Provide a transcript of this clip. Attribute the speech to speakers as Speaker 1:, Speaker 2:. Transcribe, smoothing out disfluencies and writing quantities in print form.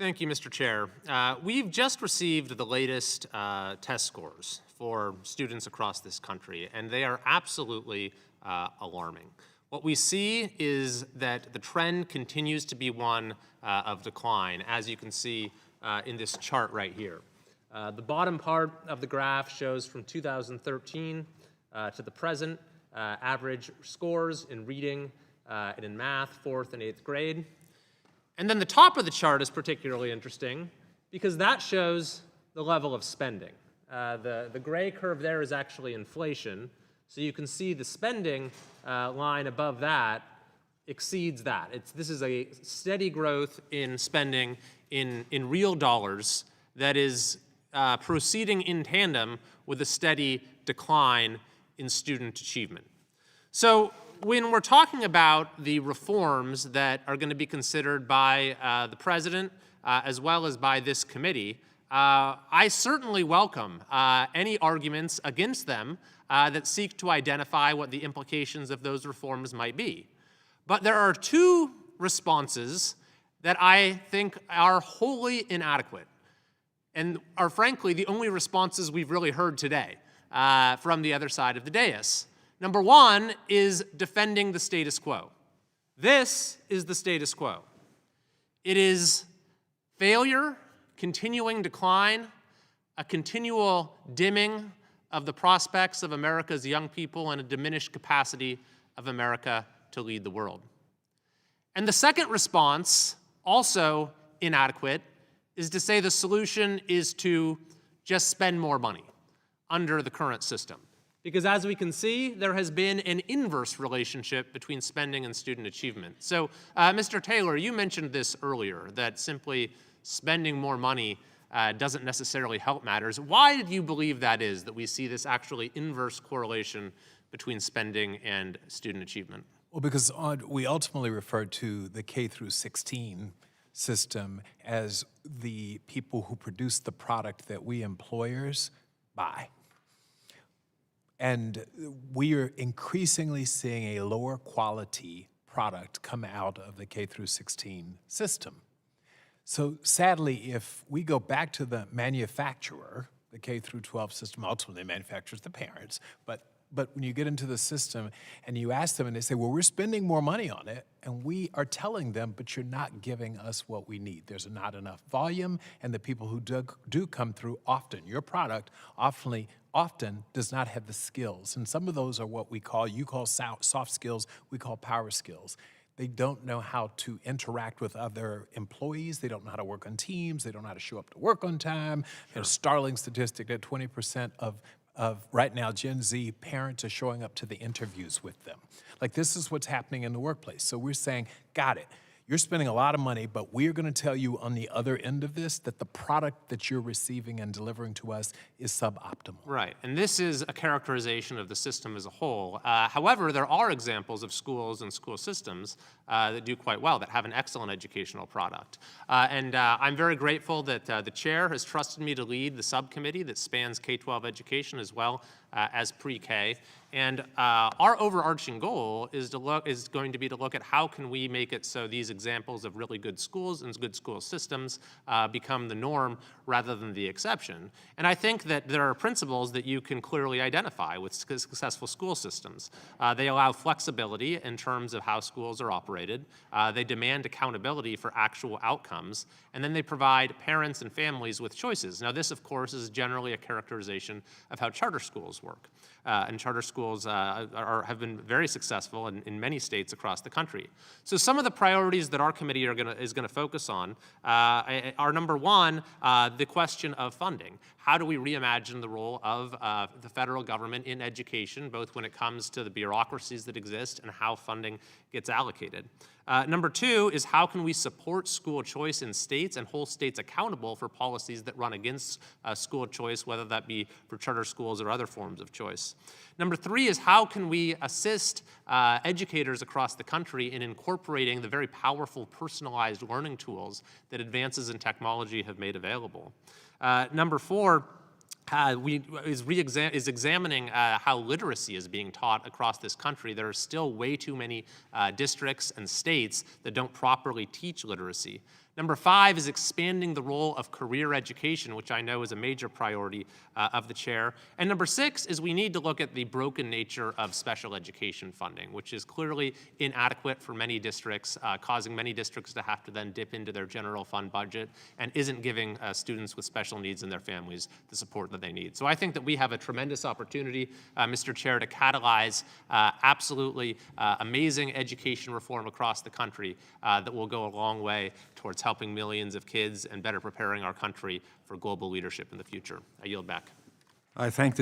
Speaker 1: Thank you, Mr. Chair. We've just received the latest test scores for students across this country, and they are absolutely alarming. What we see is that the trend continues to be one of decline, as you can see in this chart right here. The bottom part of the graph shows from 2013 to the present average scores in reading and in math, 4th and 8th grade. And then the top of the chart is particularly interesting because that shows the level of spending. The gray curve there is actually inflation. So you can see the spending line above that exceeds that. This is a steady growth in spending in real dollars that is proceeding in tandem with a steady decline in student achievement. So when we're talking about the reforms that are going to be considered by the president as well as by this committee, I certainly welcome any arguments against them that seek to identify what the implications of those reforms might be. But there are two responses that I think are wholly inadequate and are frankly the only responses we've really heard today from the other side of the dais. Number one is defending the status quo. This is the status quo. It is failure, continuing decline, a continual dimming of the prospects of America's young people, and a diminished capacity of America to lead the world. And the second response, also inadequate, is to say the solution is to just spend more money under the current system. Because as we can see, there has been an inverse relationship between spending and student achievement. So, Mr. Taylor, you mentioned this earlier, that simply spending more money doesn't necessarily help matters. Why do you believe that is, that we see this actually inverse correlation between spending and student achievement?
Speaker 2: Well, because we ultimately refer to the K through 16 system as the people who produce the product that we employers buy. And we are increasingly seeing a lower quality product come out of the K through 16 system. So sadly, if we go back to the manufacturer, the K through 12 system ultimately manufactures the parents, but when you get into the system and you ask them and they say, well, we're spending more money on it, and we are telling them, but you're not giving us what we need. There's not enough volume, and the people who do come through often, your product often does not have the skills. And some of those are what you call soft skills, we call power skills. They don't know how to interact with other employees. They don't know how to work on teams. They don't know how to show up to work on time. Sure. There's a startling statistic that 20% of right now, Gen Z parents are showing up to the interviews with them. Like, this is what's happening in the workplace. So we're saying, got it. You're spending a lot of money, but we're going to tell you on the other end of this that the product that you're receiving and delivering to us is suboptimal.
Speaker 1: Right, and this is a characterization of the system as a whole. However, there are examples of schools and school systems that do quite well, that have an excellent educational product. And I'm very grateful that the chair has trusted me to lead the subcommittee that spans K-12 education as well as pre-K. And our overarching goal is going to be to look at how can we make it so these examples of really good schools and good school systems become the norm rather than the exception. And I think that there are principles that you can clearly identify with successful school systems. They allow flexibility in terms of how schools are operated. They demand accountability for actual outcomes. And then they provide parents and families with choices. Now, this, of course, is generally a characterization of how charter schools work. And charter schools have been very successful in many states across the country. So some of the priorities that our committee is going to focus on are, number one, the question of funding. How do we reimagine the role of the federal government in education, both when it comes to the bureaucracies that exist and how funding gets allocated? Number two is how can we support school choice in states and hold states accountable for policies that run against school choice, whether that be for charter schools or other forms of choice. Number three is how can we assist educators across the country in incorporating the very powerful personalized learning tools that advances in technology have made available. Number four, is examining how literacy is being taught across this country. There are still way too many districts and states that don't properly teach literacy. Number 5 is expanding the role of career education, which I know is a major priority of the chair. And number 6 is we need to look at the broken nature of special education funding, which is clearly inadequate for many districts, causing many districts to have to then dip into their general fund budget and isn't giving students with special needs and their families the support that they need. So I think that we have a tremendous opportunity, Mr. Chair, to catalyze absolutely amazing education reform across the country that will go a long way towards helping millions of kids and better preparing our country for global leadership in the future. I yield back.
Speaker 3: I thank the